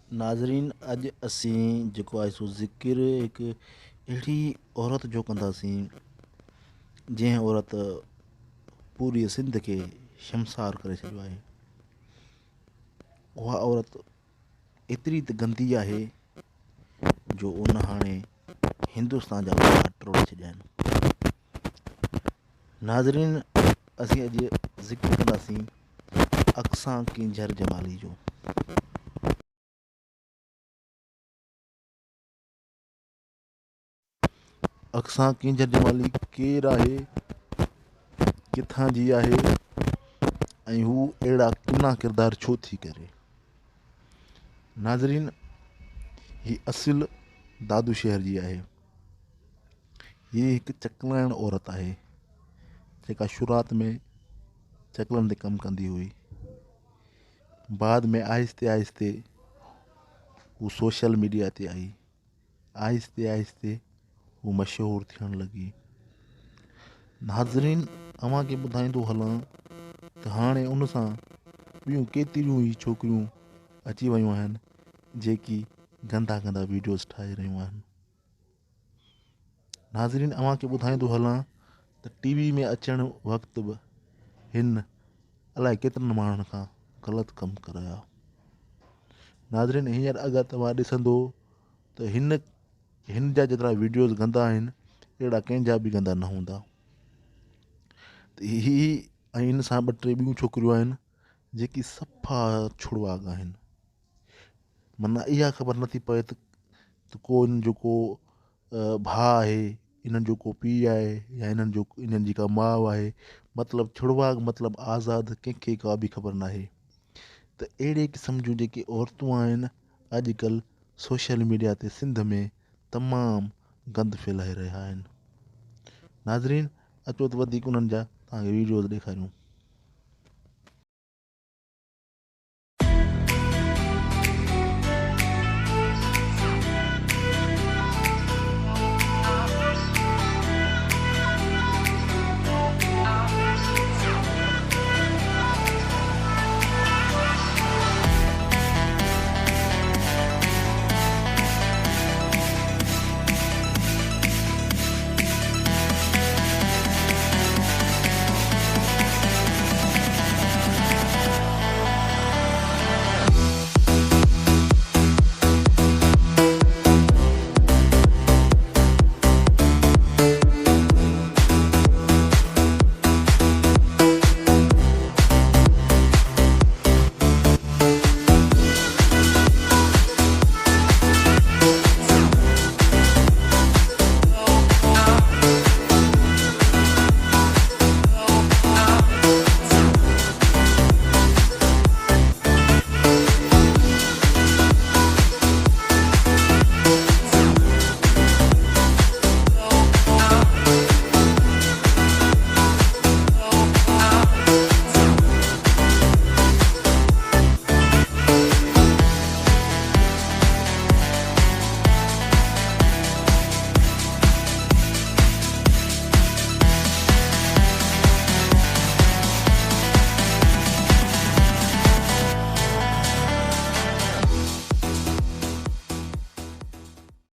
नाज़रीन, अॼु असीं जेको आहे सो ज़िक्र हिकु अहिड़ी औरत जो कंदासीं जंहिं औरत पूरी सिंध खे शमसार करे छॾियो आहे। उहा औरत एतिरी त गंदी आहे जो उन हाणे हिंदुस्तान जा ॿार टोड़े छॾिया आहिनि। नाज़रीन, असीं अॼु ज़िक्र कंदासीं अक्सा किंझर जमाली जो। अक्सा किंझर जमाली केरु आहे, किथां जी आहे ऐं हू अहिड़ा किना किरदार छो थी करे। नाज़रीन, ही असुल दादू शहर जी आहे। हीअ हिकु चकलाइण औरत आहे जेका शुरूआत में चकलनि ते कमु कंदी हुई। बाद में आहिस्ते आहिस्ते हू सोशल मीडिया ते आई। आहिस्ते आहिस्ते हू मशहूरु थियण लॻी। नाज़रीन, अव्हांखे ॿुधाईंदो हलां त हाणे उन सां ॿियूं केतिरियूं ई छोकिरियूं अची वियूं आहिनि जेकी गंदा गंदा वीडियोज़ ठाहे रहियूं आहिनि। नाज़रीन, अव्हांखे ॿुधाईंदो हलां त टीवी में अचण वक़्तु बि हिन अलाए केतिरनि माण्हुनि खां ग़लति कमु कराया। नाज़रीन, हींअर अगरि तव्हां ॾिसंदो त हिन जा जेतिरा वीडियोज़ गंदा आहिनि अहिड़ा कंहिंजा बि गंदा न हूंदा। त ही ऐं हिन सां ॿ टे ॿियूं छोकिरियूं आहिनि जेकी सफ़ा छुड़वाग आहिनि। माना इहा ख़बर नथी पए त को हिन जो को भाउ आहे, इन्हनि जो को पीउ आहे या इन्हनि जी का माउ आहे। मतिलबु छुड़वाग मतिलबु आज़ादु, कंहिंखे का बि ख़बर न आहे। त अहिड़े क़िस्म जूं जेके औरतूं आहिनि अॼुकल्ह सोशल मीडिया ते सिंध में तमामु गंद फैलाए रहिया आहिनि। नाज़रीन, अचो त वधीक उन्हनि जा तव्हांखे वीडियोज़ ॾेखारियूं।